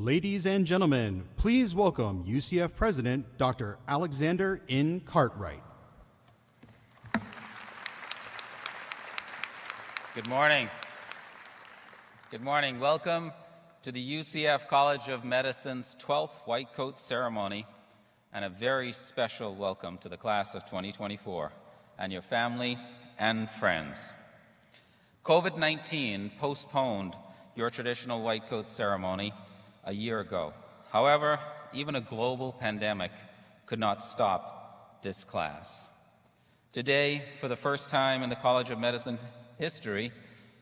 Ladies and gentlemen, please welcome UCF President Dr. Alexander N. Cartwright. Good morning. Good morning. Welcome to the UCF College of Medicine's 12th White Coat Ceremony, and a very special welcome to the class of 2024 and your families and friends. COVID-19 postponed your traditional White Coat ceremony a year ago. However, even a global pandemic could not stop this class. Today, for the first time in the College of Medicine history,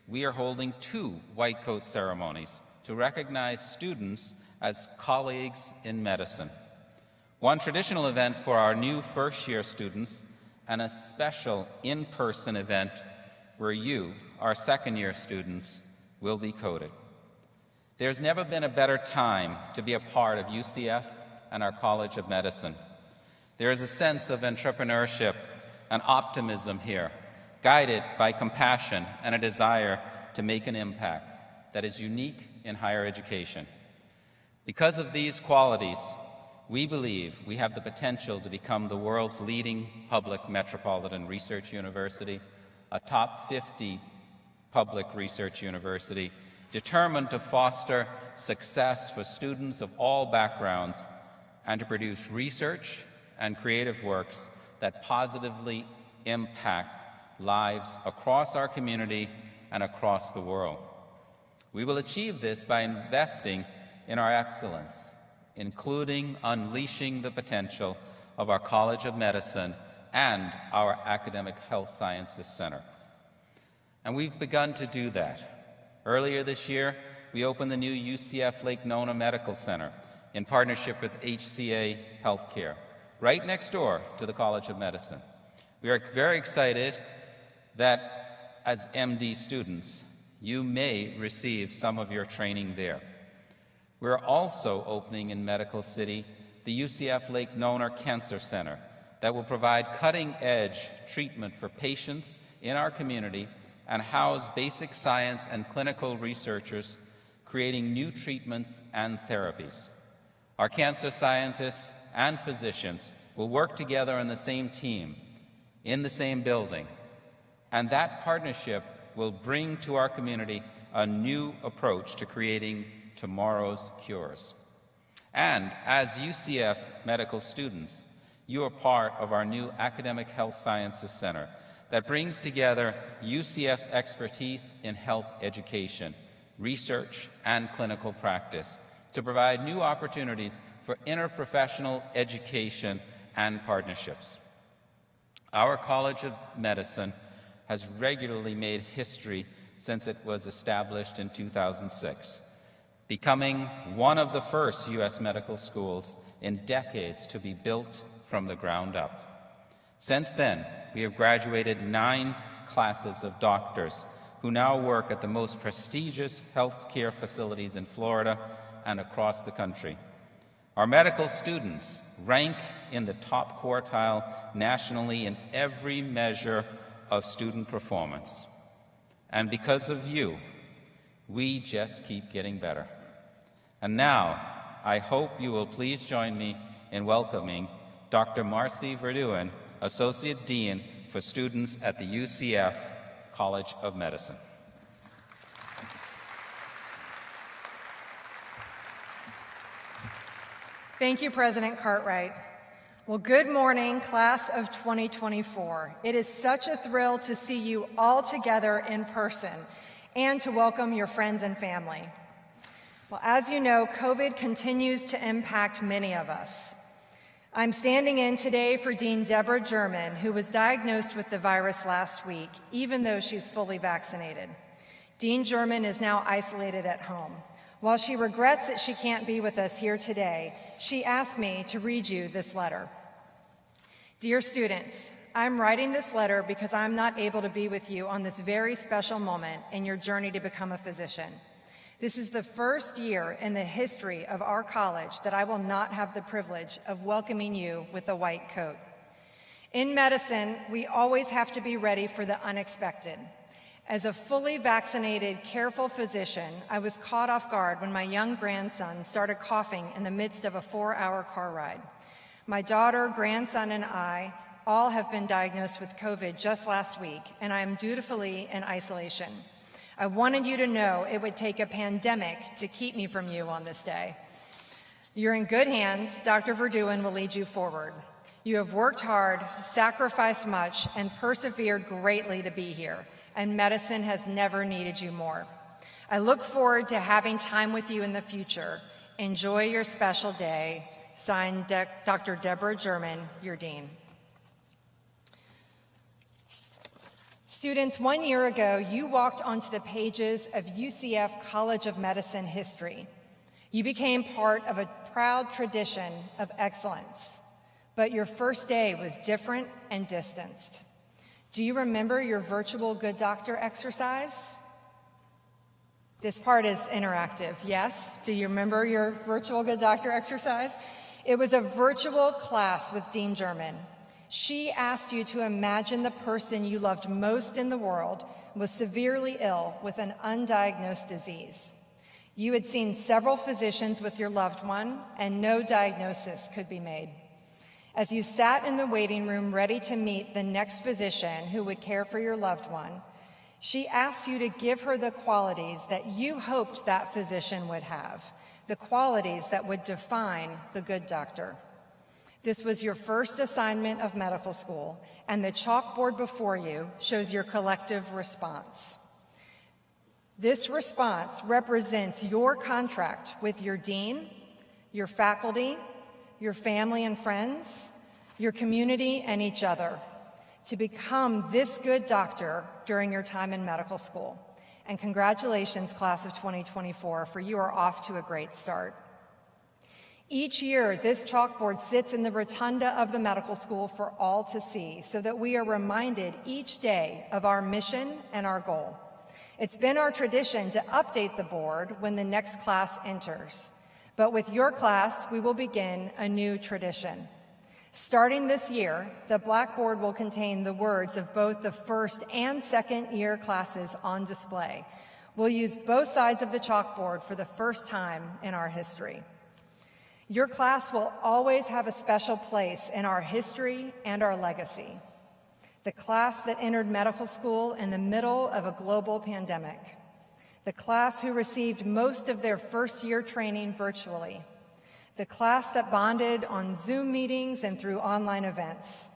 we are holding two White Coat ceremonies to recognize students as colleagues in medicine. One traditional event for our new first-year students and a special in-person event where you, our second-year students, will be coated. There's never been a better time to be a part of UCF and our College of Medicine. There is a sense of entrepreneurship and optimism here, guided by compassion and a desire to make an impact that is unique in higher education. Because of these qualities, we believe we have the potential to become the world's leading public metropolitan research university, a top 50 public research university, determined to foster success for students of all backgrounds and to produce research and creative works that positively impact lives across our community and across the world. We will achieve this by investing in our excellence, including unleashing the potential of our College of Medicine and our Academic Health Sciences Center. And we've begun to do that. Earlier this year, we opened the new UCF Lake Nona Medical Center in partnership with HCA Healthcare, right next door to the College of Medicine. We are very excited that as MD students, you may receive some of your training there. We're also opening in Medical City the UCF Lake Nona Cancer Center that will provide cutting-edge treatment for patients in our community and house basic science and clinical researchers creating new treatments and therapies. Our cancer scientists and physicians will work together on the same team, in the same building, and that partnership will bring to our community a new approach to creating tomorrow's cures. And as UCF medical students, you are part of our new Academic Health Sciences Center that brings together UCF's expertise in health education, research, and clinical practice to provide new opportunities for interprofessional education and partnerships. Our College of Medicine has regularly made history since it was established in 2006, becoming one of the first U.S. medical schools in decades to be built from the ground up. Since then, we have graduated 9 classes of doctors who now work at the most prestigious healthcare facilities in Florida and across the country. Our medical students rank in the top quartile nationally in every measure of student performance. And because of you, we just keep getting better. And now, I hope you will please join me in welcoming Dr. Marcy Verduin, Associate Dean for Students at the UCF College of Medicine. Thank you, President Cartwright. Well, good morning, class of 2024. It is such a thrill to see you all together in person and to welcome your friends and family. Well, as you know, COVID continues to impact many of us. I'm standing in today for Dean Deborah German, who was diagnosed with the virus last week, even though she's fully vaccinated. Dean German is now isolated at home. While she regrets that she can't be with us here today, she asked me to read you this letter. Dear students, I'm writing this letter because I'm not able to be with you on this very special moment in your journey to become a physician. This is the first year in the history of our college that I will not have the privilege of welcoming you with a white coat. In medicine, we always have to be ready for the unexpected. As a fully vaccinated, careful physician, I was caught off guard when my young grandson started coughing in the midst of a 4-hour car ride. My daughter, grandson, and I all have been diagnosed with COVID just last week, and I am dutifully in isolation. I wanted you to know it would take a pandemic to keep me from you on this day. You're in good hands. Dr. Verduin will lead you forward. You have worked hard, sacrificed much, and persevered greatly to be here, and medicine has never needed you more. I look forward to having time with you in the future. Enjoy your special day. Signed, Dr. Deborah German, your dean. Students, 1 year ago, you walked onto the pages of UCF College of Medicine history. You became part of a proud tradition of excellence, but your first day was different and distanced. Do you remember your virtual Good Doctor exercise? This part is interactive, yes? Do you remember your virtual Good Doctor exercise? It was a virtual class with Dean German. She asked you to imagine the person you loved most in the world was severely ill with an undiagnosed disease. You had seen several physicians with your loved one, and no diagnosis could be made. As you sat in the waiting room ready to meet the next physician who would care for your loved one, she asked you to give her the qualities that you hoped that physician would have, the qualities that would define the good doctor. This was your first assignment of medical school, and the chalkboard before you shows your collective response. This response represents your contract with your dean, your faculty, your family and friends, your community, and each other to become this good doctor during your time in medical school. And congratulations, class of 2024, for you are off to a great start. Each year, this chalkboard sits in the rotunda of the medical school for all to see so that we are reminded each day of our mission and our goal. It's been our tradition to update the board when the next class enters. But with your class, we will begin a new tradition. Starting this year, the blackboard will contain the words of both the first and second year classes on display. We'll use both sides of the chalkboard for the first time in our history. Your class will always have a special place in our history and our legacy. The class that entered medical school in the middle of a global pandemic. The class who received most of their first year training virtually. The class that bonded on Zoom meetings and through online events.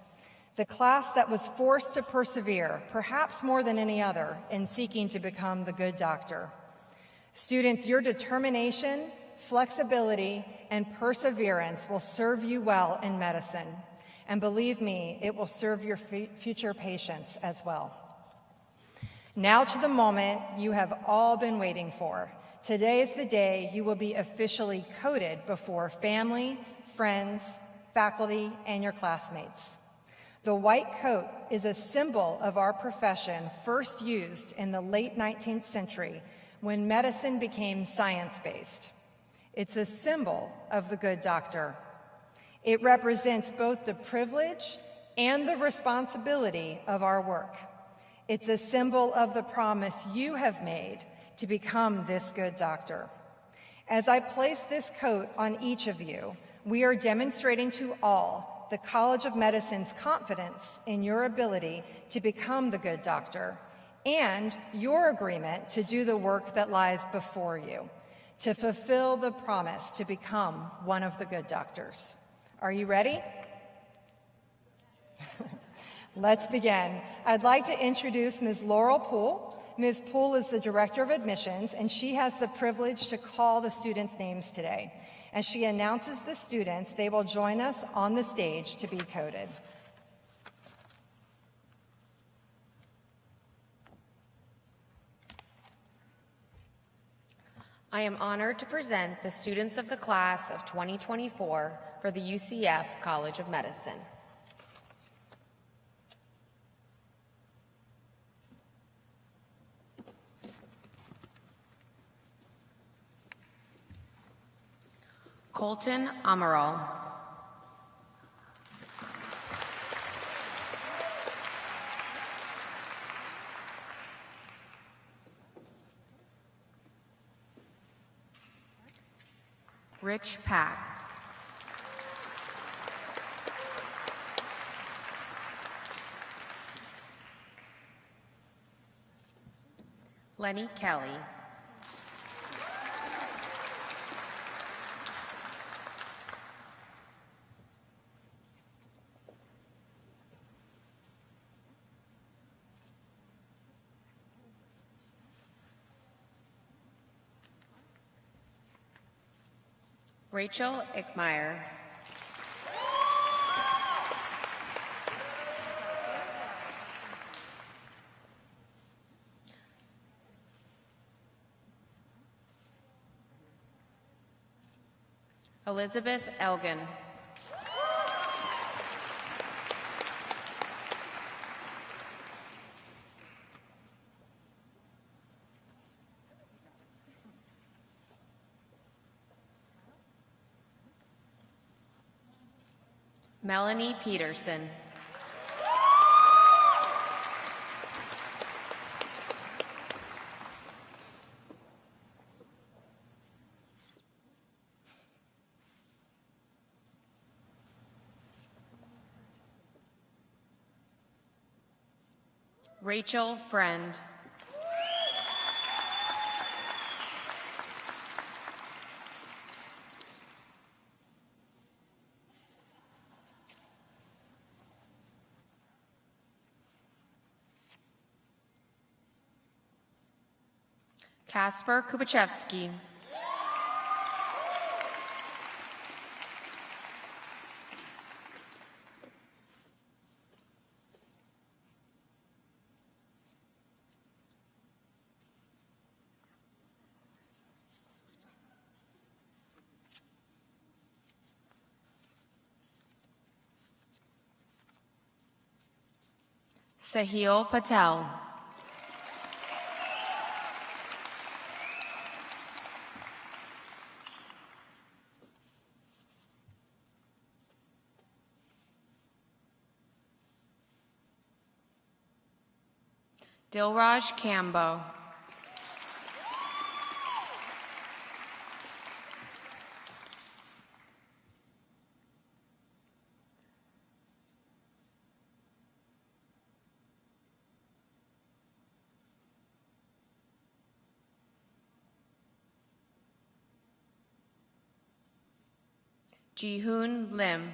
The class that was forced to persevere, perhaps more than any other, in seeking to become the good doctor. Students, your determination, flexibility, and perseverance will serve you well in medicine. And believe me, it will serve your future patients as well. Now to the moment you have all been waiting for. Today is the day you will be officially coded before family, friends, faculty, and your classmates. The white coat is a symbol of our profession first used in the late 19th century when medicine became science-based. It's a symbol of the good doctor. It represents both the privilege and the responsibility of our work. It's a symbol of the promise you have made to become this good doctor. As I place this coat on each of you, we are demonstrating to all the College of Medicine's confidence in your ability to become the good doctor and your agreement to do the work that lies before you, to fulfill the promise to become one of the good doctors. Are you ready? Let's begin. I'd like to introduce Ms. Laurel Poole. Ms. Poole is the Director of Admissions, and she has the privilege to call the students' names today. As she announces the students, they will join us on the stage to be coded. I am honored to present the students of the class of 2024 for the UCF College of Medicine. Colton Amaral. Rich Pack. Lenny Kelly. Rachel Ickmeyer. Elizabeth Elgin. Melanie Peterson. Rachel Friend. Kasper Kubachevsky. Sahil Patel. Dilraj Cambo. Jihoon Lim.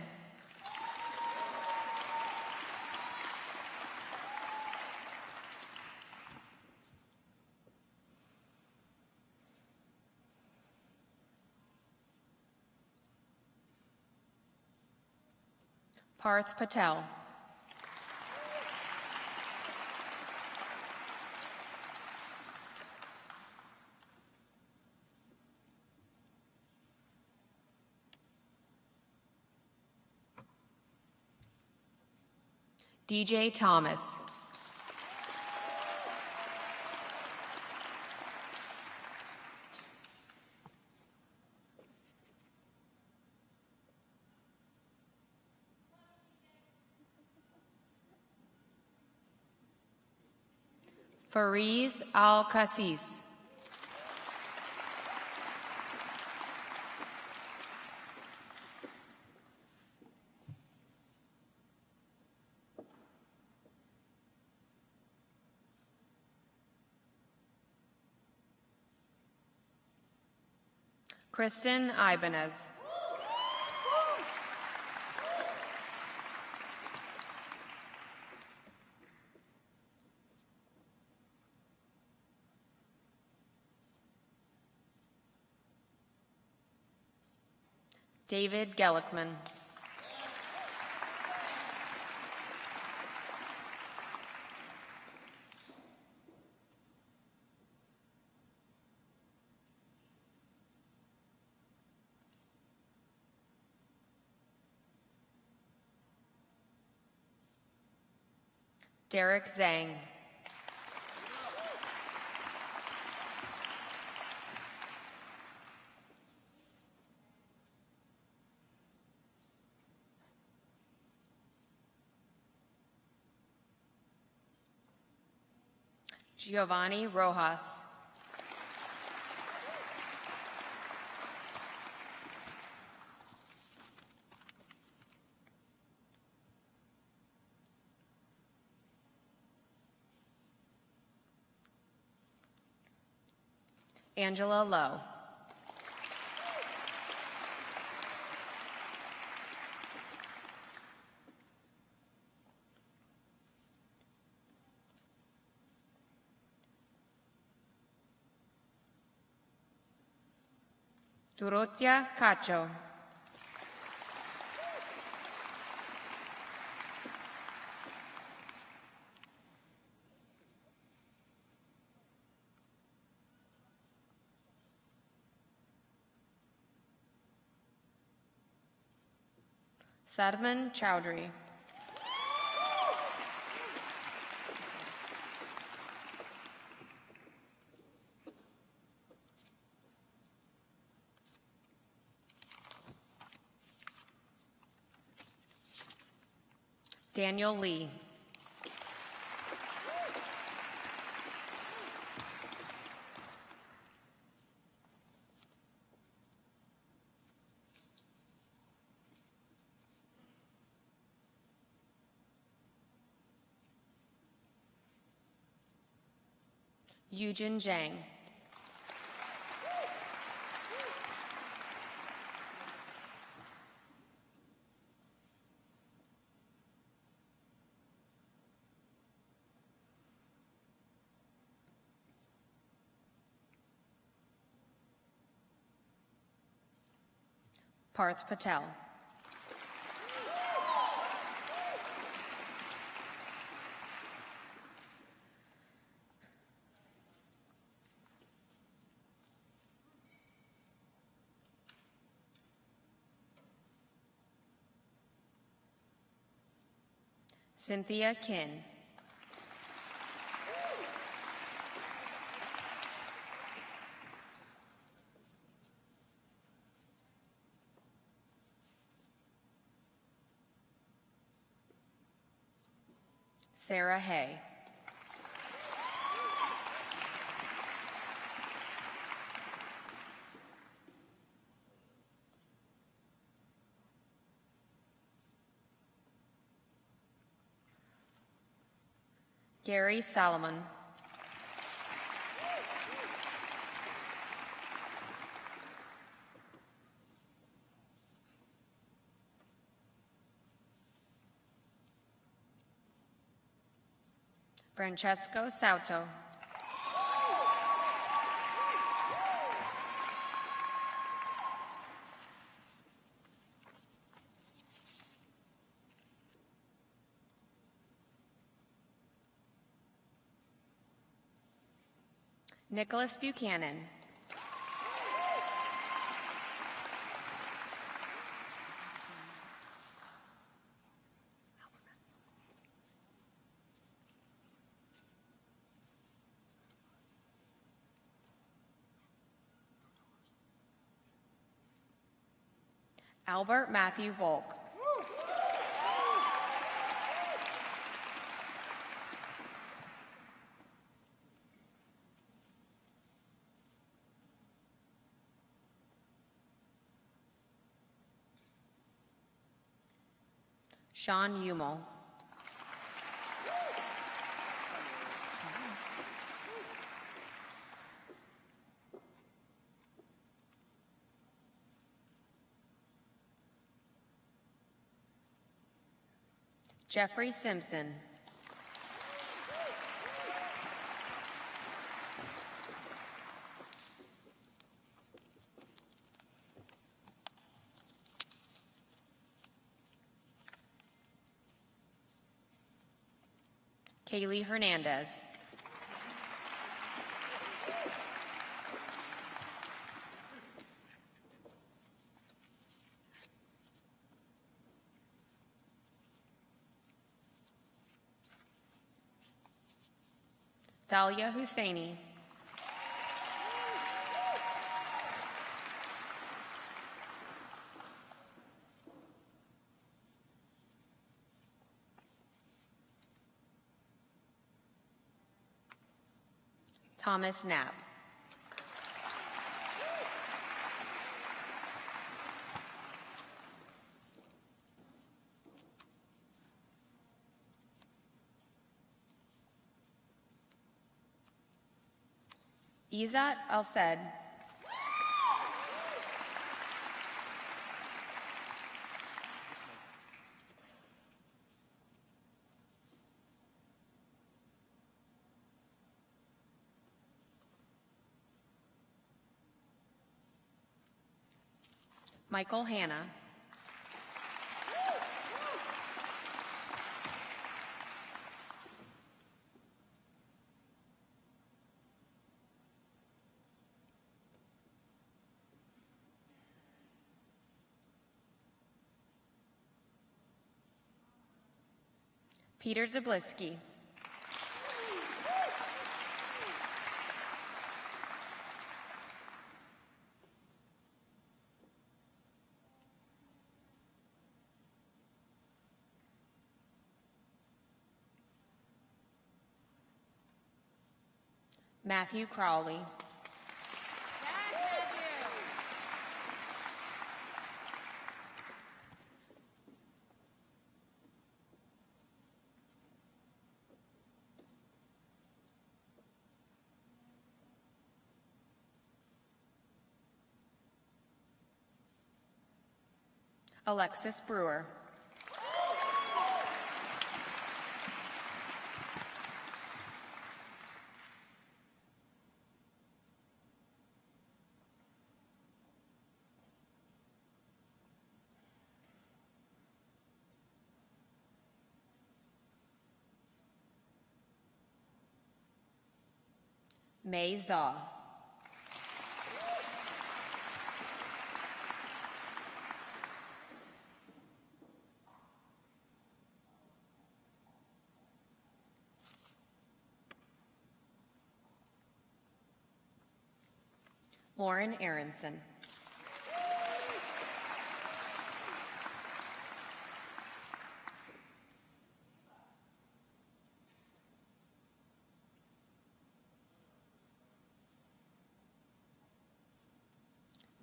Parth Patel. DJ Thomas. Fariz Al-Kassis. Kristen Ibanez. David Gellickman. Derek Zhang. Giovanni Rojas. Angela Lowe. Dorothea Cacho. Sadman Chowdhury. Daniel Lee. Yujin Zhang. Parth Patel. Cynthia Kin. Sarah Hay. Gary Solomon. Francesco Sauto. Nicholas Buchanan. Albert Matthew Volk. Sean Umel. Jeffrey Simpson. Kaylee Hernandez. Dalia Husseini. Thomas Knapp. Izzat Al-Said. Michael Hanna. Peter Zablisky. Matthew Crowley. Alexis Brewer. May Zaw. Lauren Aronson.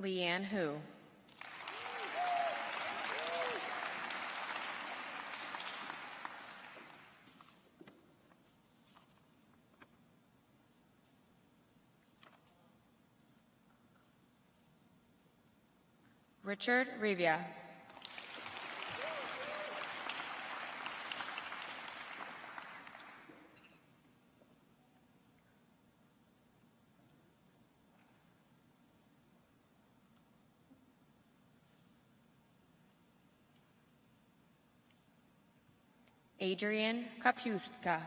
Leanne Hu. Richard Rivia. Adrian Kapustka.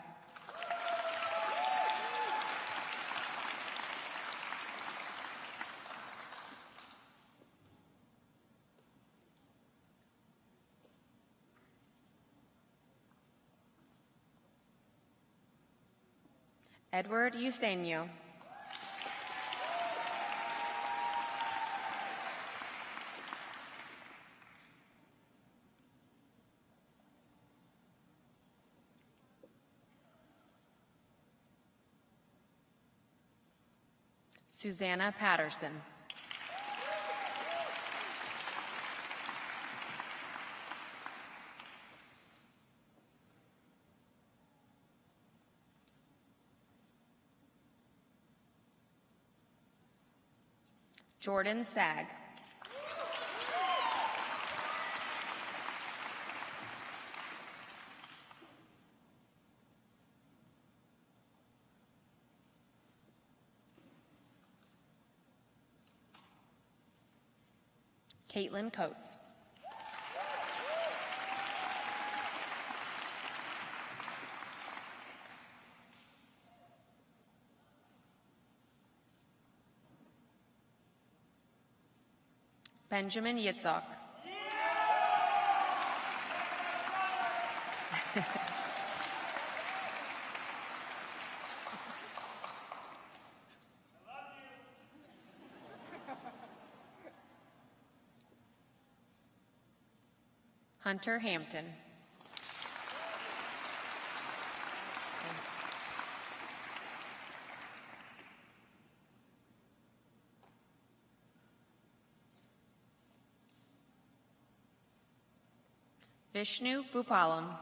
Edward Eusenio. Susanna Patterson. Jordan Sag. Caitlin Coates. Benjamin Yitzhak. Hunter Hampton. Vishnu Bhupalam.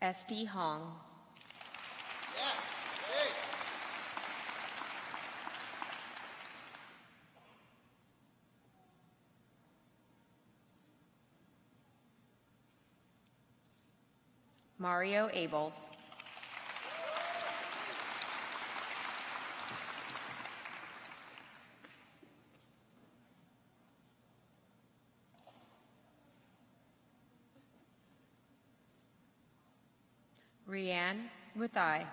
SD Hong. Mario Abels. Rianne Muthai.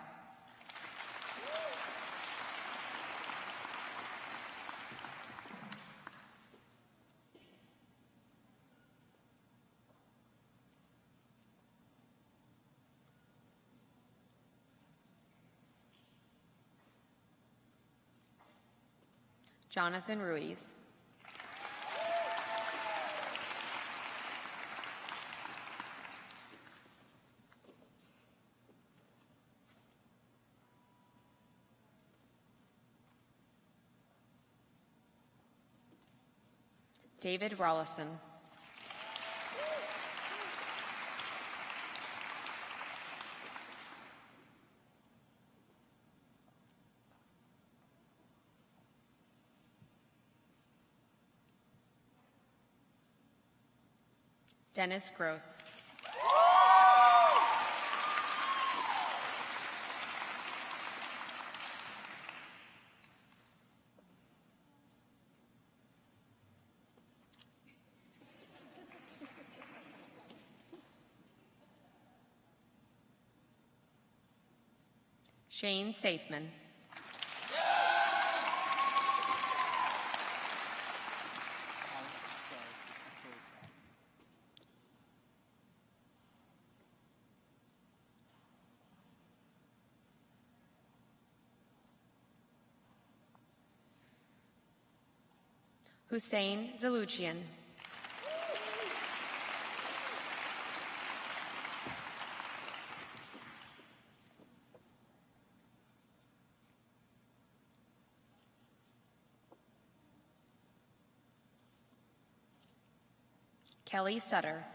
Jonathan Ruiz. David Rollison. Dennis Gross. Shane Safeman. Hussein Zaluchian. Kelly Sutter.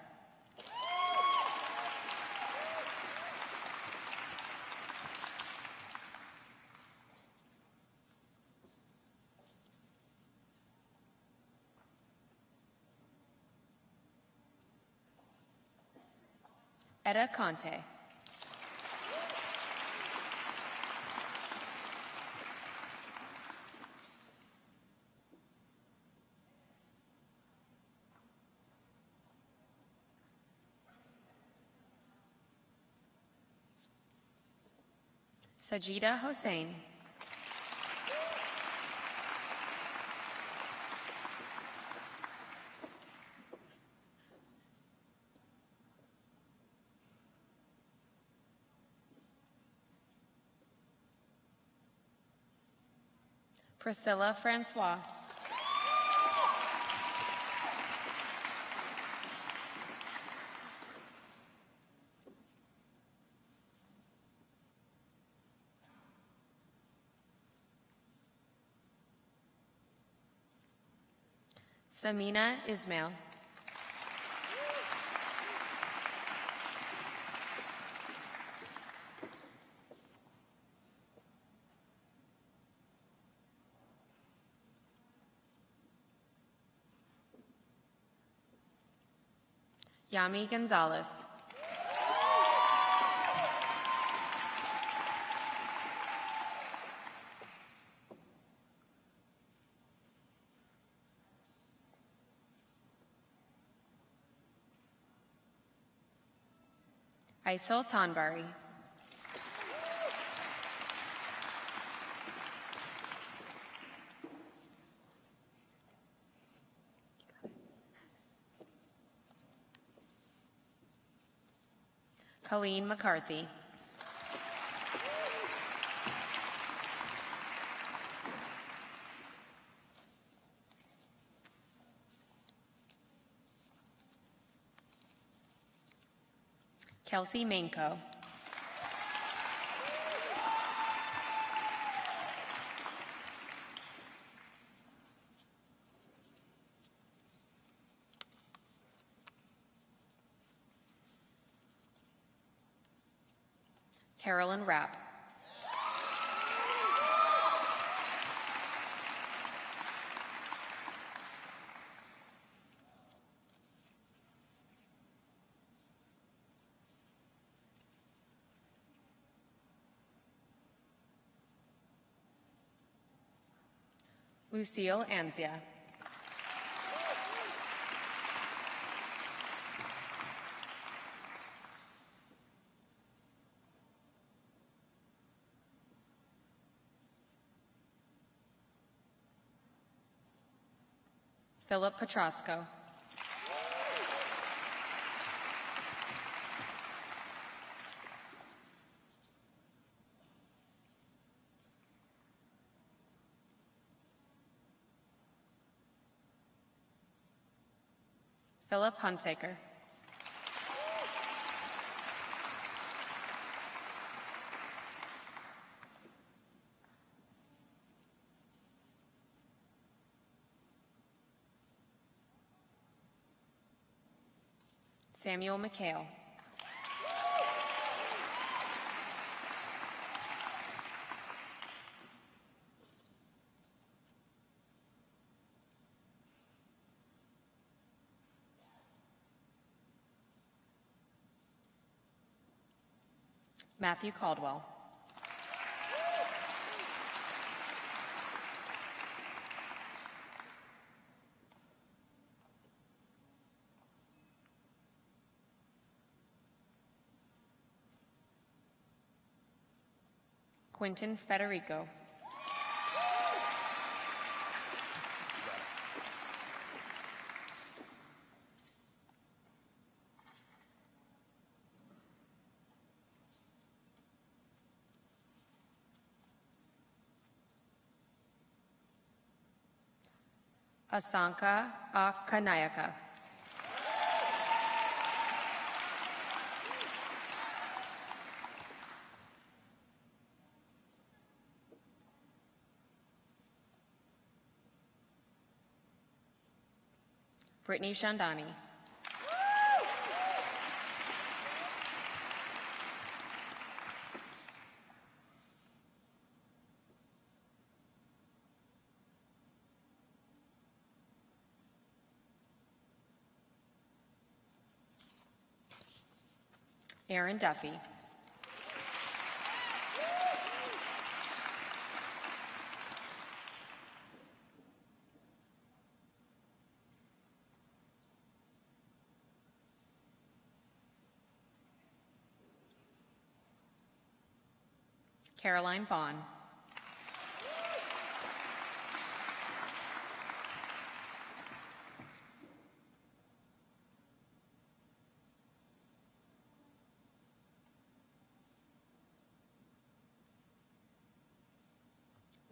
Etta Conte. Sajida Hossein. Priscilla Francois. Samina Ismail. Yami Gonzalez. Aisel Tonbari. Colleen McCarthy. Kelsey Manko. Carolyn Rapp. Lucille Anzia. Philip Petrosco. Philip Hunsaker. Samuel McHale. Matthew Caldwell. Quentin Federico. Asanka Akanayaka. Brittany Shandani. Aaron Duffy. Caroline Vaughn.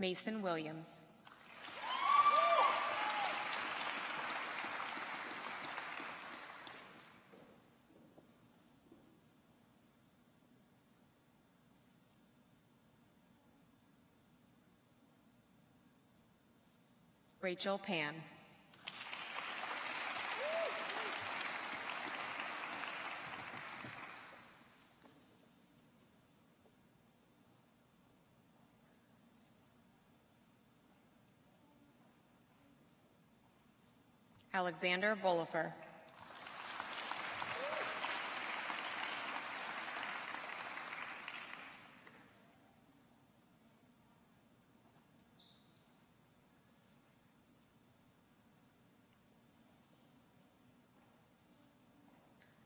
Mason Williams. Rachel Pan. Alexander Bolifer.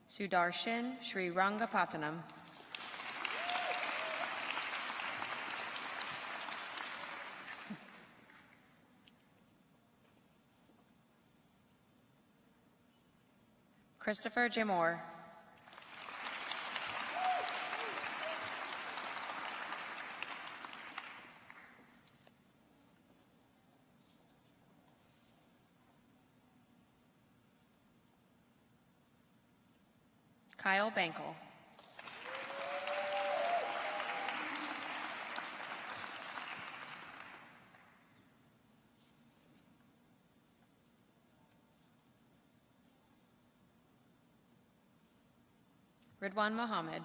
Sudarshan Srirangapatanam. Christopher J. Moore. Kyle Bankel. Ridwan Mohammed.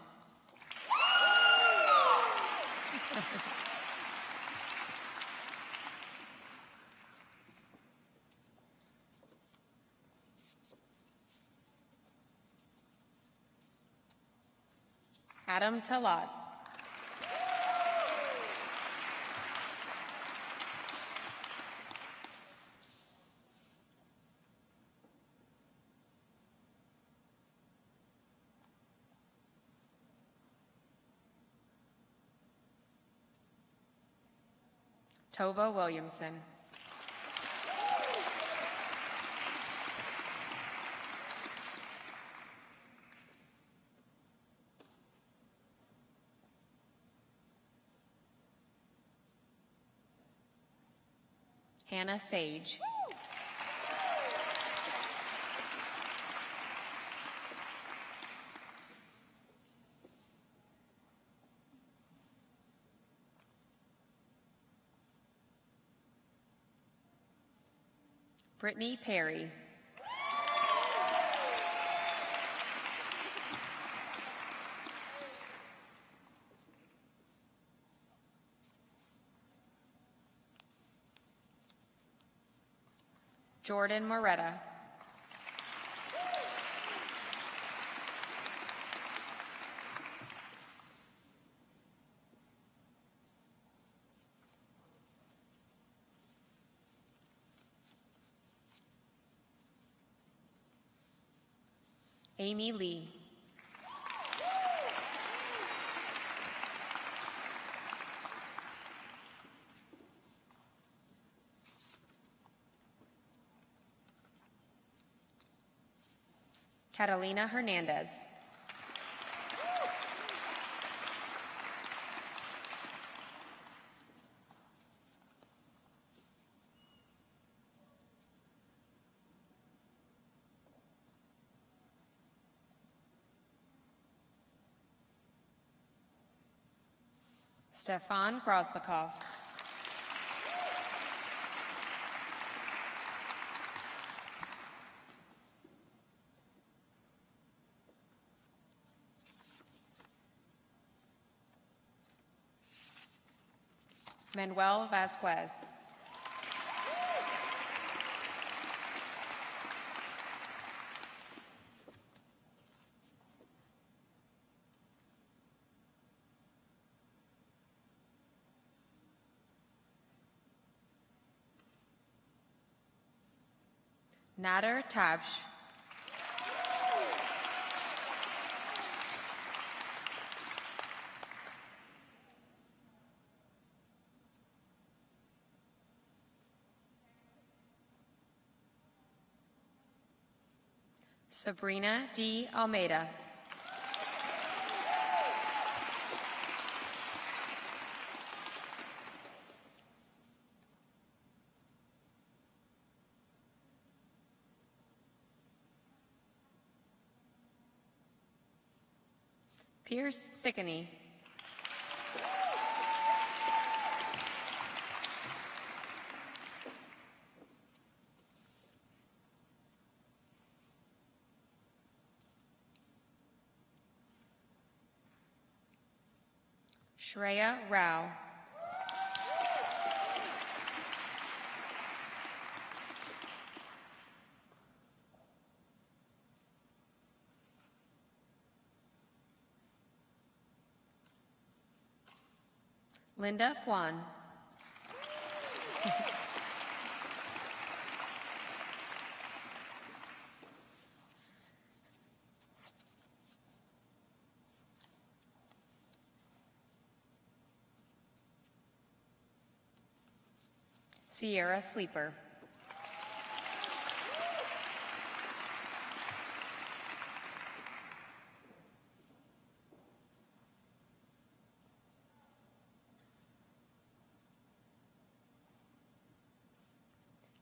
Adam Talat. Tova Williamson. Hannah Sage. Brittany Perry. Jordan Moretta. Amy Lee. Catalina Hernandez. Stefan Grozlikov. Manuel Vasquez. Nader Tabsh. Sabrina D. Almeida. Pierce Sickany. Shreya Rao. Linda Kwan. Sierra Sleeper.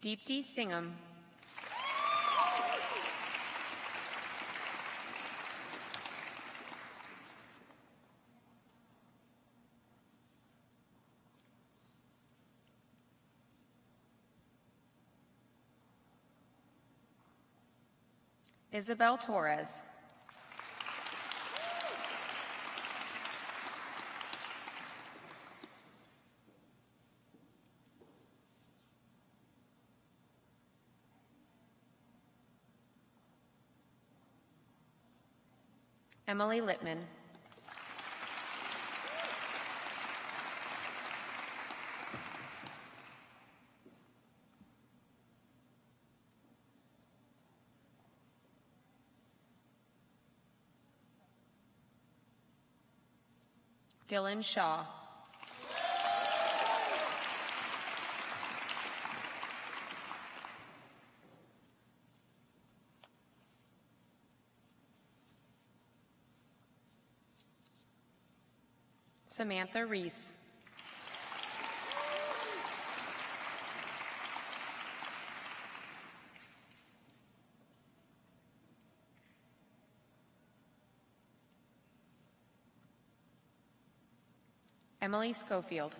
Deepti Singham. Isabel Torres. Emily Littman. Dylan Shaw. Samantha Reese. Emily Schofield.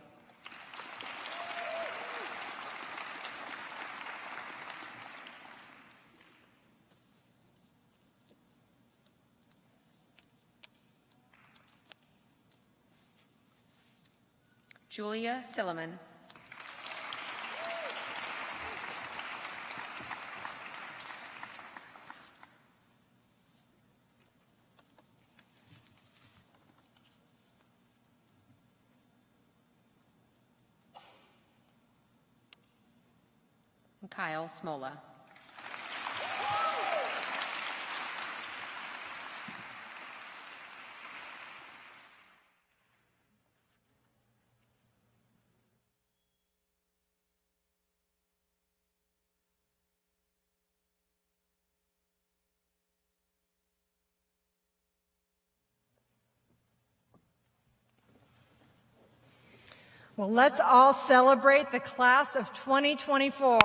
Julia Silliman. And Kyle Smola. Well, let's all celebrate the class of 2024.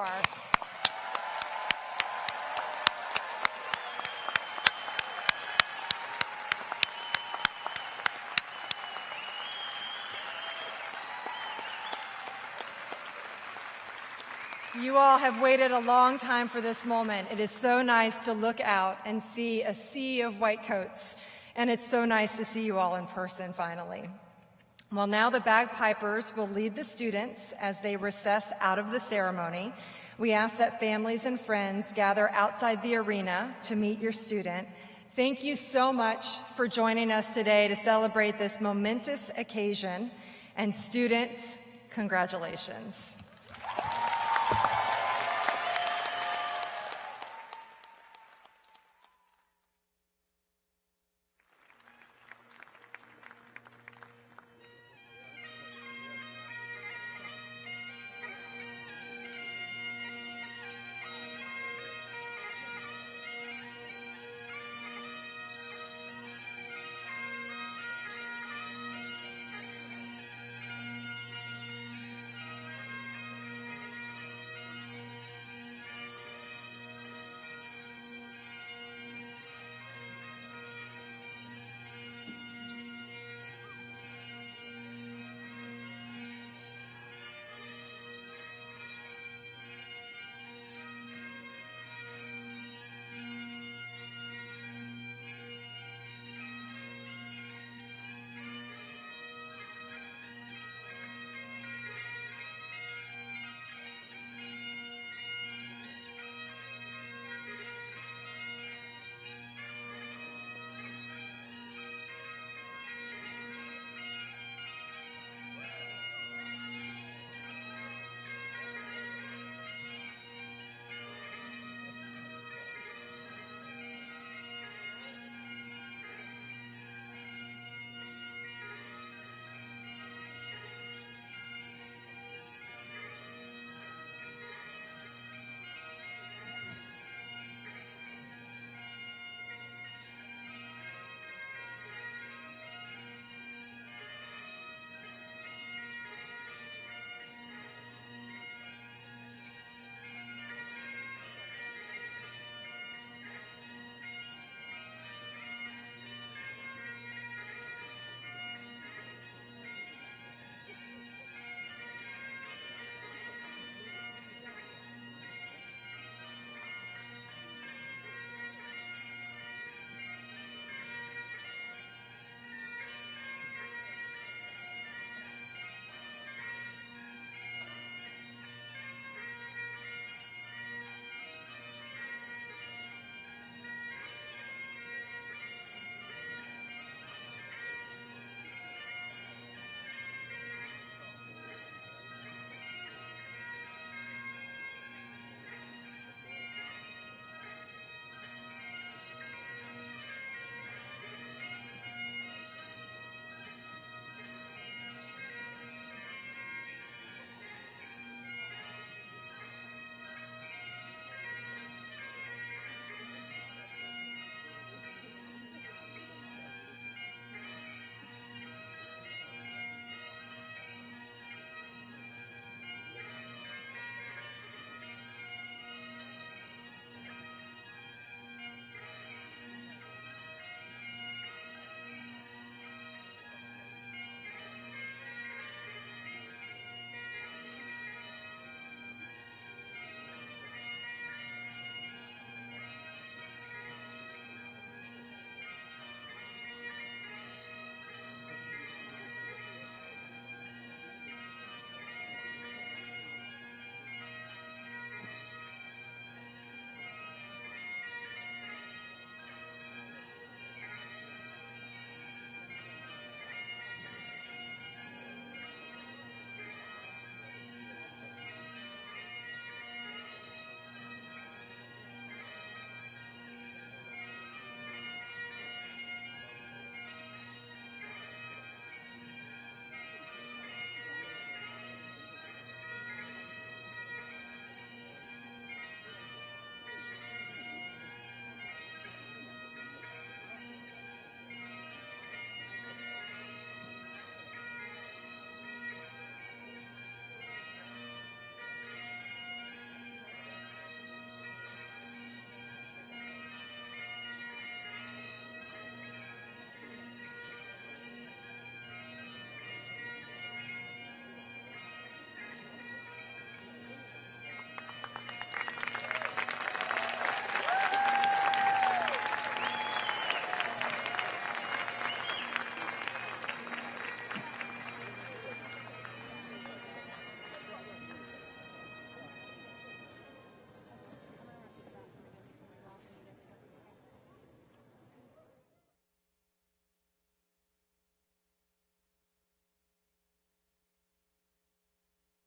You all have waited a long time for this moment. It is so nice to look out and see a sea of white coats, and it's so nice to see you all in person finally. Well, now the Bagpipers will lead the students as they recess out of the ceremony. We ask that families and friends gather outside the arena to meet your student. Thank you so much for joining us today to celebrate this momentous occasion. And students, congratulations.